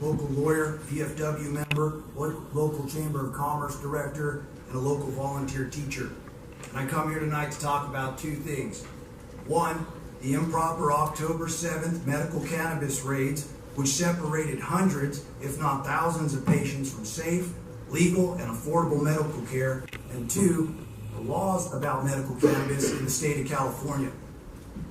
local lawyer, VFW member, local Chamber of Commerce director, and a local volunteer teacher. And I come here tonight to talk about two things. One, the improper October 7th medical cannabis raids, which separated hundreds, if not thousands, of patients from safe, legal, and affordable medical care. And two, the laws about medical cannabis in the state of California.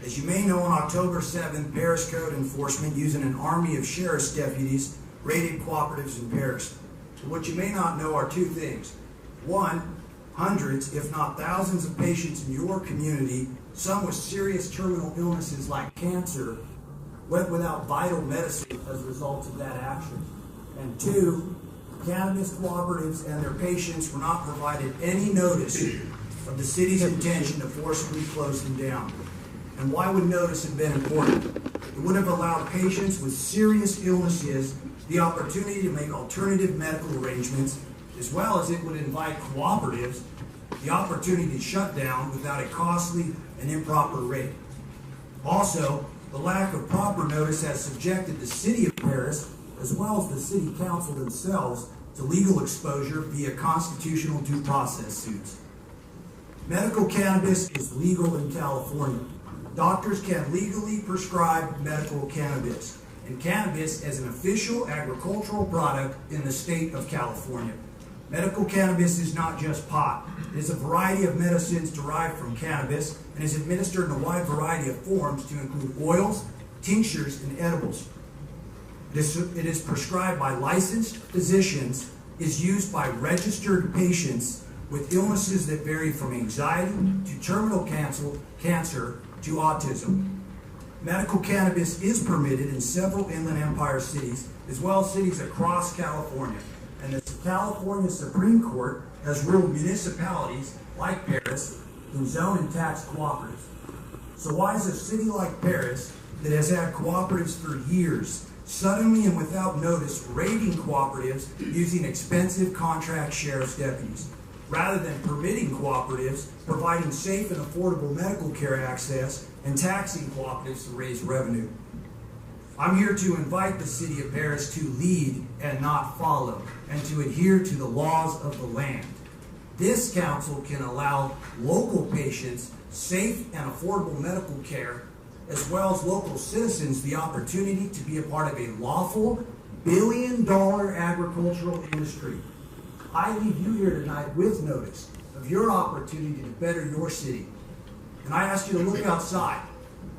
As you may know, on October 7th, Perris Code Enforcement, using an army of sheriff's deputies, raided cooperatives in Perris. But what you may not know are two things. One, hundreds, if not thousands, of patients in your community, some with serious terminal illnesses like cancer, went without vital medicine as a result of that action. And two, cannabis cooperatives and their patients were not provided any notice of the city's intention to forcibly close them down. And why would notice have been important? It would have allowed patients with serious illnesses the opportunity to make alternative medical arrangements, as well as it would invite cooperatives the opportunity to shut down without a costly and improper raid. Also, the lack of proper notice has subjected the city of Perris, as well as the city council themselves, to legal exposure via constitutional due process suits. Medical cannabis is legal in California. Doctors can legally prescribe medical cannabis, and cannabis as an official agricultural product in the state of California. Medical cannabis is not just pot. It is a variety of medicines derived from cannabis and is administered in a wide variety of forms to include oils, tinctures, and edibles. It is prescribed by licensed physicians, is used by registered patients with illnesses that vary from anxiety to terminal cancer to autism. Medical cannabis is permitted in several Inland Empire cities, as well as cities across California. And the California Supreme Court has ruled municipalities like Perris can zone and tax cooperatives. So why is a city like Perris, that has had cooperatives for years, suddenly and without notice raiding cooperatives using expensive contract sheriff's deputies, rather than permitting cooperatives, providing safe and affordable medical care access, and taxing cooperatives to raise revenue? I'm here to invite the city of Perris to lead and not follow, and to adhere to the laws of the land. This council can allow local patients safe and affordable medical care, as well as local citizens the opportunity to be a part of a lawful billion-dollar agricultural industry. I leave you here tonight with notice of your opportunity to better your city. And I ask you to look outside.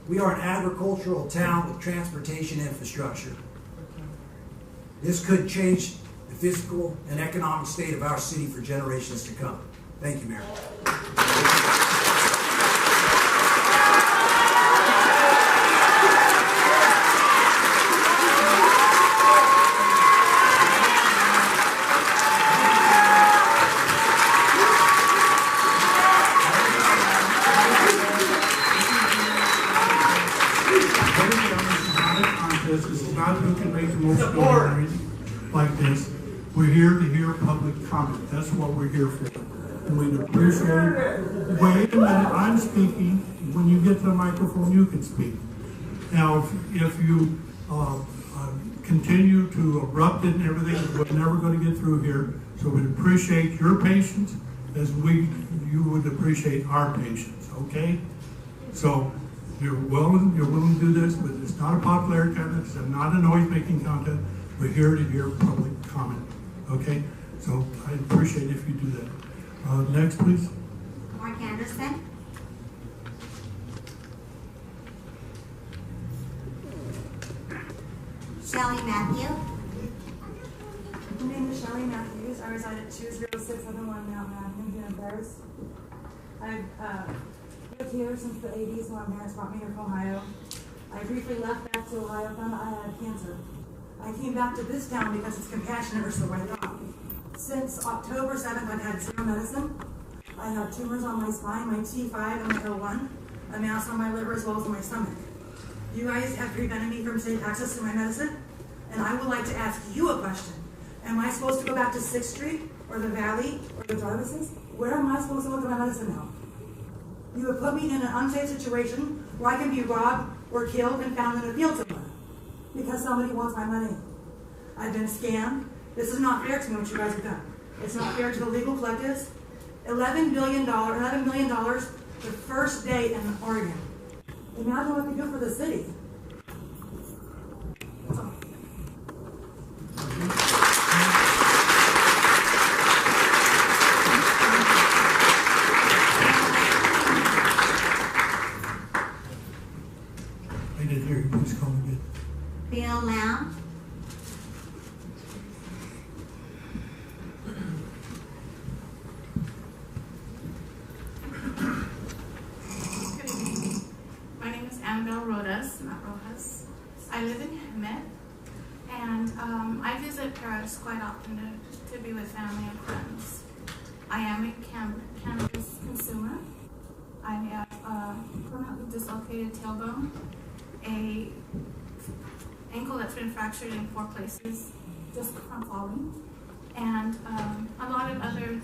We are an agricultural town with transportation infrastructure. This could change the physical and economic state of our city for generations to come. Thank you, Mayor. Like this, we're here to hear public comment. That's what we're here for. And we'd appreciate it. Wait a minute, I'm speaking. When you get to the microphone, you can speak. Now, if you continue to erupt it and everything, we're never going to get through here. So we'd appreciate your patience as you would appreciate our patience, okay? So you're willing to do this, but it's not a popularity contest, it's not a noise-making contest. We're here to hear public comment, okay? So I appreciate if you do that. Next, please. Mark Anderson. Shelley Matthew. My name is Shelley Matthews. I reside at 20671 Mountain Avenue here in Perris. I've lived here since the 80s when my parents brought me here from Ohio. I briefly left back to Ohio, found out I had cancer. I came back to this town because it's compassionate, or so I thought. Since October 7th, I've had zero medicine. I have tumors on my spine, my T5 and my L1, a mass on my liver as well as on my stomach. You guys have prevented me from safe access to my medicine, and I would like to ask you a question. Am I supposed to go back to 6th Street, or the Valley, or the Jarvis's? Where am I supposed to look at my medicine now? You have put me in an unsafe situation where I can be robbed or killed and found in a field somewhere because somebody wants my money. I've been scammed. This is not fair to me what you guys have done. It's not fair to the legal collectives. $11 million the first day in Oregon. Imagine what they do for the city. That's all. I didn't hear you. Please call again. Bill Lamb. I live in Hemet, and I visit Perris quite often to be with family and friends. I am a cannabis consumer. I have a permanently dislocated tailbone, a ankle that's been fractured in 4 places just from falling, and a lot of other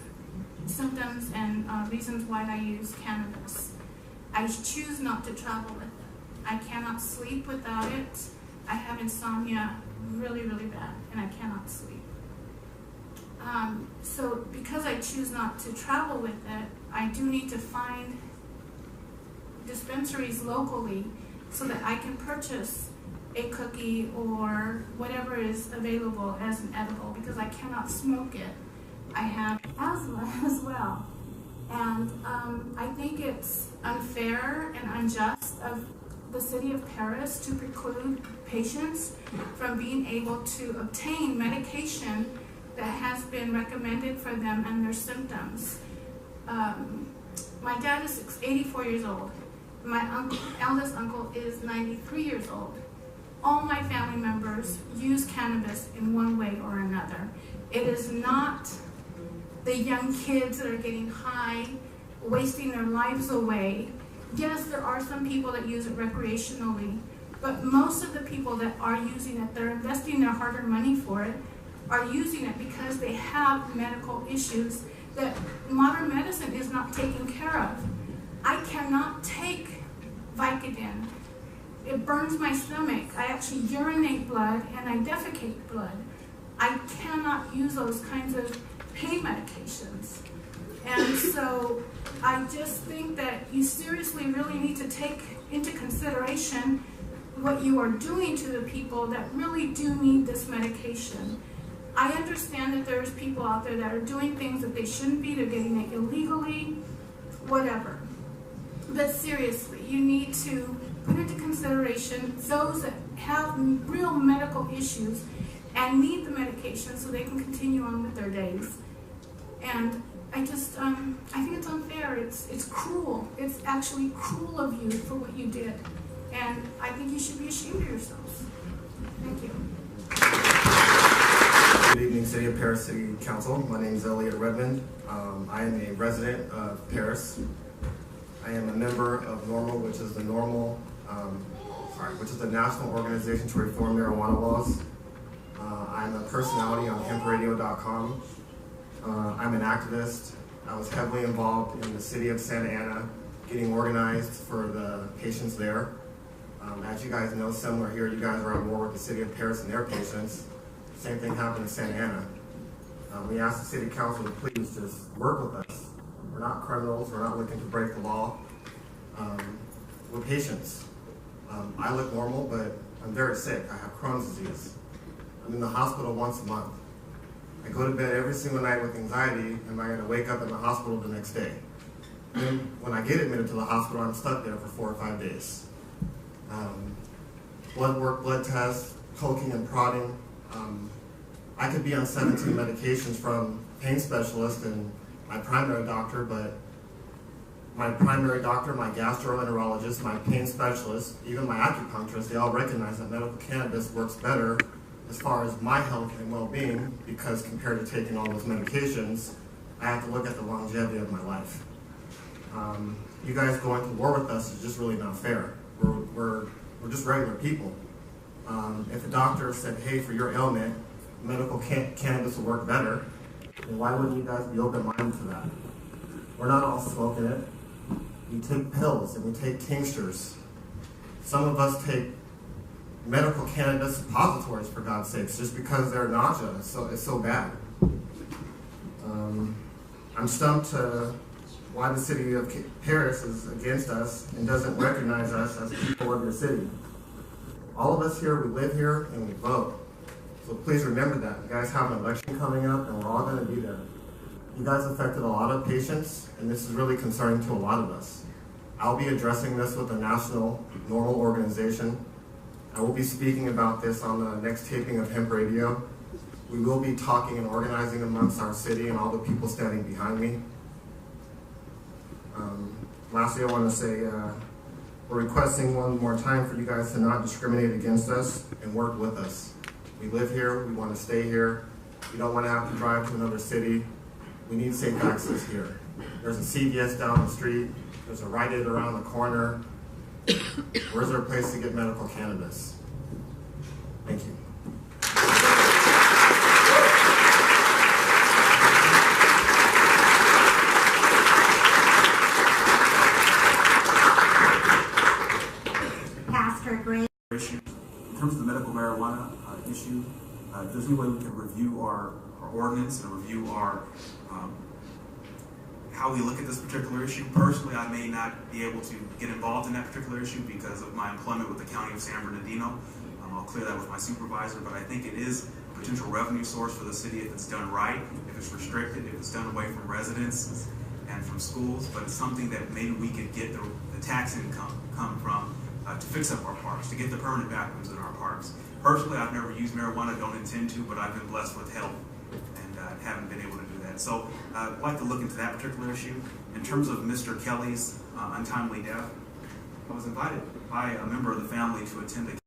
symptoms and reasons why I use cannabis. I choose not to travel with it. I cannot sleep without it. I have insomnia really, really bad, and I cannot sleep. So because I choose not to travel with it, I do need to find dispensaries locally so that I can purchase a cookie or whatever is available as an edible, because I cannot smoke it. I have asthma as well. And I think it's unfair and unjust of the city of Perris to preclude patients from being able to obtain medication that has been recommended for them and their symptoms. My dad is 84 years old. My eldest uncle is 93 years old. All my family members use cannabis in one way or another. It is not the young kids that are getting high, wasting their lives away. Yes, there are some people that use it recreationally, but most of the people that are using it, they're investing their hard-earned money for it, are using it because they have medical issues that modern medicine is not taking care of. I cannot take Vicodin. It burns my stomach. I actually urinate blood and I defecate blood. I cannot use those kinds of pain medications. And so I just think that you seriously really need to take into consideration what you are doing to the people that really do need this medication. I understand that there's people out there that are doing things that they shouldn't be. They're getting it illegally, whatever. But seriously, you need to put into consideration those that have real medical issues and need the medication so they can continue on with their days. And I just, I think it's unfair. It's cruel. It's actually cruel of you for what you did. And I think you should be ashamed of yourselves. Thank you. Good evening, City of Perris City Council. My name is Elliot Redmond. I am a resident of Perris. I am a member of NORML, which is the which is the National Organization to Reform Marijuana Laws. I'm a personality on hempradio.com. I'm an activist. I was heavily involved in the city of Santa Ana, getting organized for the patients there. As you guys know, similar here, you guys are at war with the city of Perris and their patients. Same thing happened in Santa Ana. We asked the city council to please just work with us. We're not criminals. We're not looking to break the law. We're patients. I look normal, but I'm very sick. I have Crohn's disease. I'm in the hospital once a month. I go to bed every single night with anxiety. Am I going to wake up in the hospital the next day? And when I get admitted to the hospital, I'm stuck there for 4 or 5 days. Blood work, blood tests, poking and prodding. I could be on 17 medications from pain specialist and my primary doctor, but my primary doctor, my gastroenterologist, my pain specialist, even my acupuncturist, they all recognize that medical cannabis works better as far as my health and well-being, because compared to taking all those medications, I have to look at the longevity of my life. You guys going to war with us is just really not fair. We're just regular people. If a doctor said, hey, for your ailment, medical cannabis will work better, then why wouldn't you guys be open-minded to that? We're not all smoking it. We take pills and we take tinctures. Some of us take medical cannabis suppositories, for God's sakes, just because they're nausea. It's so bad. I'm stumped to why the city of Perris is against us and doesn't recognize us as people of your city. All of us here, we live here and we vote. So please remember that. You guys have an election coming up and we're all going to be there. You guys affected a lot of patients and this is really concerning to a lot of us. I'll be addressing this with the National Normal Organization. I will be speaking about this on the next taping of Hemp Radio. We will be talking and organizing amongst our city and all the people standing behind me. Lastly, I want to say we're requesting one more time for you guys to not discriminate against us and work with us. We live here, we want to stay here. We don't want to have to drive to another city. We need safe access here. There's a CVS down the street. There's a Rite Aid around the corner. Where's there a place to get medical cannabis? Thank you. Issue. In terms of the medical marijuana issue, if there's any way we can review our ordinance and review our how we look at this particular issue. Personally, I may not be able to get involved in that particular issue because of my employment with the County of San Bernardino. I'll clear that with my supervisor, but I think it is a potential revenue source for the city if it's done right, if it's restricted, if it's done away from residents and from schools, but it's something that maybe we could get the tax income come from to fix up our parks, to get the permanent bathrooms in our parks. Personally, I've never used marijuana, don't intend to, but I've been blessed with health and haven't been able to do that. So I'd like to look into that particular issue. In terms of Mr. Kelly's untimely death, I was invited by a member of the family to attend a